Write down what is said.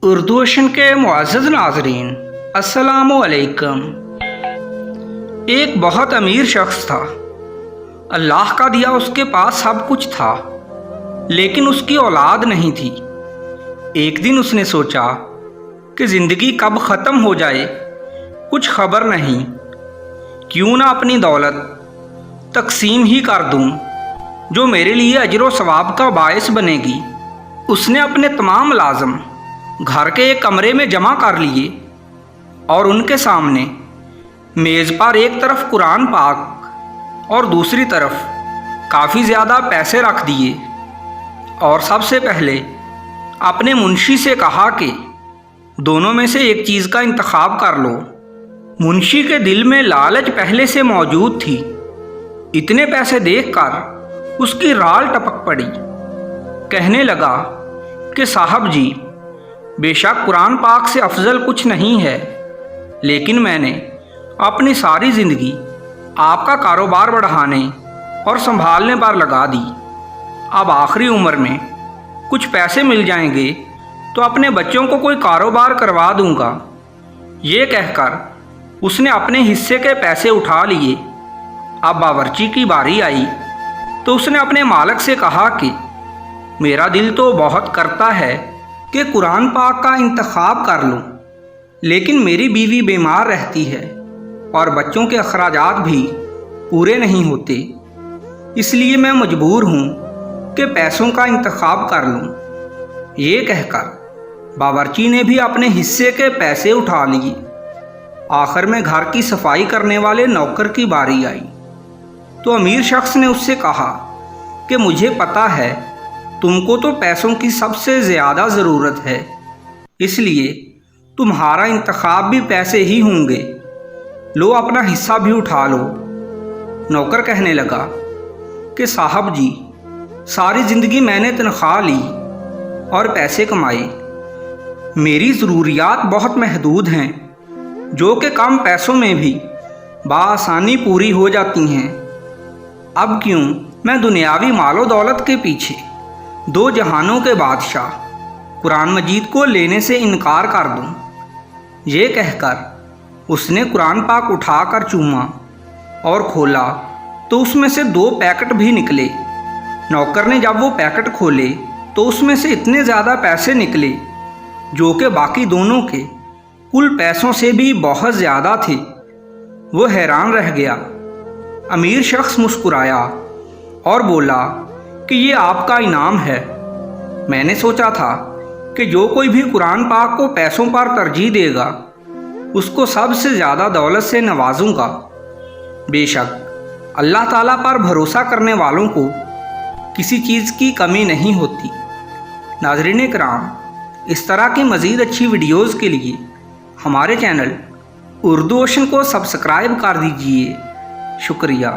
اردو ایشن کے معزز ناظرین، السلام علیکم۔ ایک بہت امیر شخص تھا۔ اللہ کا دیا اس کے پاس سب کچھ تھا، لیکن اس کی اولاد نہیں تھی۔ ایک دن اس نے سوچا کہ زندگی کب ختم ہو جائے کچھ خبر نہیں، کیوں نہ اپنی دولت تقسیم ہی کر دوں جو میرے لیے اجر و ثواب کا باعث بنے گی۔ اس نے اپنے تمام ملازم گھر کے ایک کمرے میں جمع کر لیے اور ان کے سامنے میز پر ایک طرف قرآن پاک اور دوسری طرف کافی زیادہ پیسے رکھ دیے، اور سب سے پہلے اپنے منشی سے کہا کہ دونوں میں سے ایک چیز کا انتخاب کر لو۔ منشی کے دل میں لالچ پہلے سے موجود تھی۔ اتنے پیسے دیکھ کر اس کی رال ٹپک پڑی۔ کہنے لگا کہ صاحب جی، بے شک قرآن پاک سے افضل کچھ نہیں ہے، لیکن میں نے اپنی ساری زندگی آپ کا کاروبار بڑھانے اور سنبھالنے پر لگا دی۔ اب آخری عمر میں کچھ پیسے مل جائیں گے تو اپنے بچوں کو کوئی کاروبار کروا دوں گا۔ یہ کہہ کر اس نے اپنے حصے کے پیسے اٹھا لیے۔ اب باورچی کی باری آئی تو اس نے اپنے مالک سے کہا کہ میرا دل تو بہت کرتا ہے کہ قرآن پاک کا انتخاب کر لوں، لیکن میری بیوی بیمار رہتی ہے اور بچوں کے اخراجات بھی پورے نہیں ہوتے، اس لیے میں مجبور ہوں کہ پیسوں کا انتخاب کر لوں۔ یہ کہہ کر باورچی نے بھی اپنے حصے کے پیسے اٹھا لیے۔ آخر میں گھر کی صفائی کرنے والے نوکر کی باری آئی تو امیر شخص نے اس سے کہا کہ مجھے پتہ ہے تم کو تو پیسوں کی سب سے زیادہ ضرورت ہے، اس لیے تمہارا انتخاب بھی پیسے ہی ہوں گے، لو اپنا حصہ بھی اٹھا لو۔ نوکر کہنے لگا کہ صاحب جی، ساری زندگی میں نے تنخواہ لی اور پیسے کمائے، میری ضروریات بہت محدود ہیں جو کہ کم پیسوں میں بھی بآسانی پوری ہو جاتی ہیں۔ اب کیوں میں دنیاوی مال و دولت کے پیچھے دو جہانوں کے بادشاہ قرآن مجید کو لینے سے انکار کر دوں؟ یہ کہہ کر اس نے قرآن پاک اٹھا کر چوما اور کھولا تو اس میں سے 2 پیکٹ بھی نکلے۔ نوکر نے جب وہ پیکٹ کھولے تو اس میں سے اتنے زیادہ پیسے نکلے جو کہ باقی دونوں کے کل پیسوں سے بھی بہت زیادہ تھے۔ وہ حیران رہ گیا۔ امیر شخص مسکرایا اور بولا کہ یہ آپ کا انعام ہے۔ میں نے سوچا تھا کہ جو کوئی بھی قرآن پاک کو پیسوں پر ترجیح دے گا اس کو سب سے زیادہ دولت سے نوازوں گا۔ بے شک اللہ تعالیٰ پر بھروسہ کرنے والوں کو کسی چیز کی کمی نہیں ہوتی۔ ناظرین کرام، اس طرح کی مزید اچھی ویڈیوز کے لیے ہمارے چینل اردو ایشن کو سبسکرائب کر دیجئے۔ شکریہ۔